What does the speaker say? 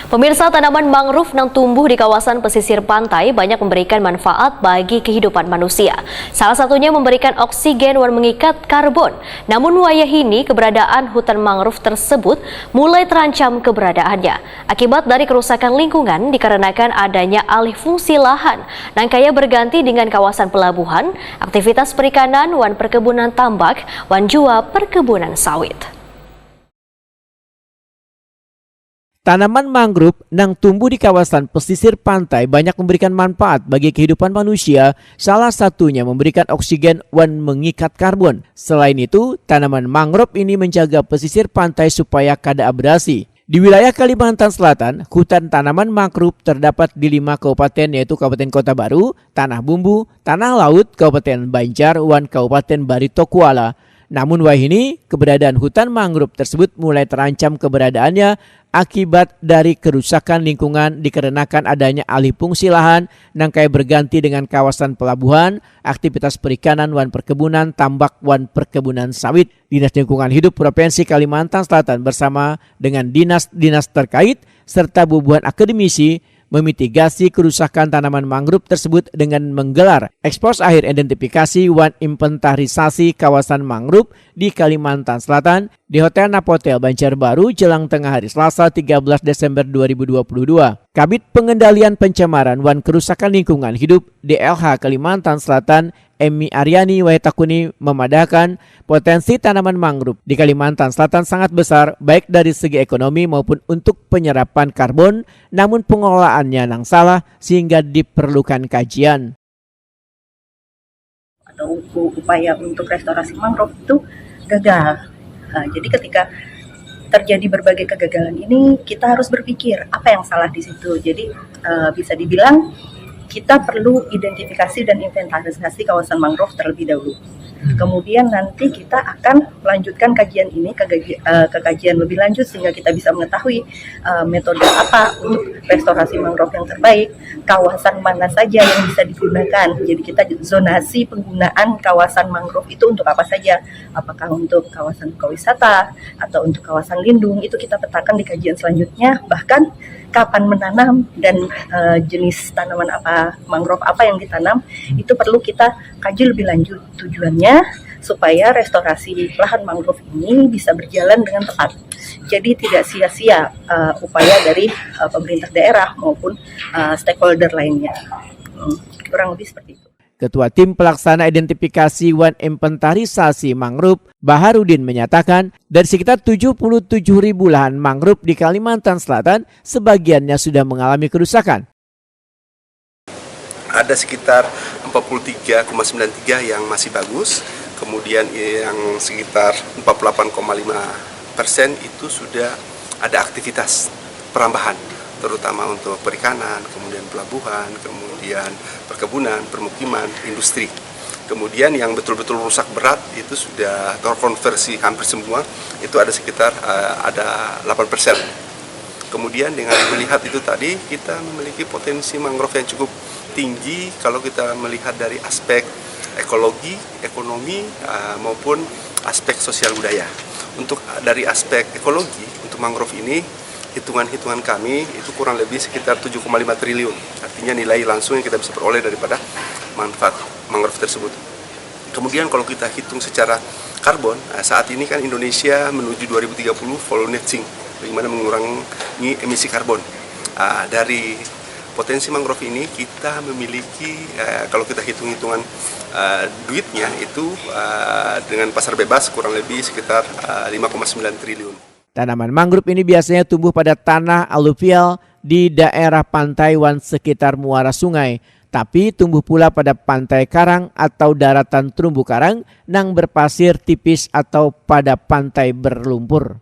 Pemirsa, tanaman mangrove yang tumbuh di kawasan pesisir pantai banyak memberikan manfaat bagi kehidupan manusia. Salah satunya memberikan oksigen dan mengikat karbon. Namun wayah ini keberadaan hutan mangrove tersebut mulai terancam keberadaannya. Akibat dari kerusakan lingkungan dikarenakan adanya alih fungsi lahan. Nangkaya berganti dengan kawasan pelabuhan, aktivitas perikanan, wan perkebunan tambak, wan jua perkebunan sawit. Tanaman mangrove yang tumbuh di kawasan pesisir pantai banyak memberikan manfaat bagi kehidupan manusia, salah satunya memberikan oksigen dan mengikat karbon. Selain itu, tanaman mangrove ini menjaga pesisir pantai supaya kada abrasi. Di wilayah Kalimantan Selatan, hutan tanaman mangrove terdapat di 5 kabupaten yaitu Kabupaten Kota Baru, Tanah Bumbu, Tanah Laut, Kabupaten Banjar, dan Kabupaten Barito Kuala. Namun wahini keberadaan hutan mangrove tersebut mulai terancam keberadaannya akibat dari kerusakan lingkungan dikarenakan adanya alih fungsi lahan nangkai berganti dengan kawasan pelabuhan, aktivitas perikanan wan perkebunan, tambak wan perkebunan sawit. Dinas Lingkungan Hidup Provinsi Kalimantan Selatan bersama dengan dinas-dinas terkait serta bubuhan akademisi memitigasi kerusakan tanaman mangrove tersebut dengan menggelar ekspos akhir identifikasi wan inventarisasi kawasan mangrove di Kalimantan Selatan di Hotel Napotel Banjarbaru jelang tengah hari Selasa 13 Desember 2022. Kabid Pengendalian Pencemaran wan Kerusakan Lingkungan Hidup DLH Kalimantan Selatan Emi Aryani Waitakuni memadahkan potensi tanaman mangrove di Kalimantan Selatan sangat besar baik dari segi ekonomi maupun untuk penyerapan karbon, namun pengelolaannya yang salah sehingga diperlukan kajian. Ada upaya untuk restorasi mangrove itu gagal. Jadi ketika terjadi berbagai kegagalan ini kita harus berpikir apa yang salah di situ. Jadi bisa dibilang kita perlu identifikasi dan inventarisasi kawasan mangrove terlebih dahulu. Kemudian nanti kita akan melanjutkan kajian ini ke kajian lebih lanjut sehingga kita bisa mengetahui metode apa untuk restorasi mangrove yang terbaik, kawasan mana saja yang bisa digunakan. Jadi kita zonasi penggunaan kawasan mangrove itu untuk apa saja, apakah untuk kawasan ekowisata atau untuk kawasan lindung, itu kita petakan di kajian selanjutnya, bahkan kapan menanam dan jenis tanaman apa, mangrove apa yang ditanam, itu perlu kita kaji lebih lanjut. Tujuannya supaya restorasi lahan mangrove ini bisa berjalan dengan tepat. Jadi tidak sia-sia upaya dari pemerintah daerah maupun stakeholder lainnya. Kurang lebih seperti itu. Ketua Tim Pelaksana Identifikasi wan Inventarisasi Mangrove, Baharudin menyatakan dari sekitar 77.000 lahan mangrove di Kalimantan Selatan, sebagiannya sudah mengalami kerusakan. Ada sekitar 43,93 yang masih bagus, kemudian yang sekitar 48,5% itu sudah ada aktivitas perambahan, terutama untuk perikanan, kemudian pelabuhan, kemudian perkebunan, permukiman, industri. Kemudian yang betul-betul rusak berat itu sudah terkonversi hampir semua, itu ada sekitar ada 8%. Kemudian dengan melihat itu tadi, kita memiliki potensi mangrove yang cukup tinggi kalau kita melihat dari aspek ekologi, ekonomi, maupun aspek sosial budaya. Untuk dari aspek ekologi, untuk mangrove ini, hitungan-hitungan kami itu kurang lebih sekitar 7,5 triliun. Artinya nilai langsung yang kita bisa peroleh daripada manfaat mangrove tersebut. Kemudian kalau kita hitung secara karbon, saat ini kan Indonesia menuju 2030 full net sink, bagaimana mengurangi emisi karbon. Dari potensi mangrove ini kita memiliki, kalau kita hitung-hitungan duitnya itu dengan pasar bebas kurang lebih sekitar 5,9 triliun. Tanaman mangrove ini biasanya tumbuh pada tanah aluvial di daerah pantai wan sekitar muara sungai, tapi tumbuh pula pada pantai karang atau daratan terumbu karang yang berpasir tipis atau pada pantai berlumpur.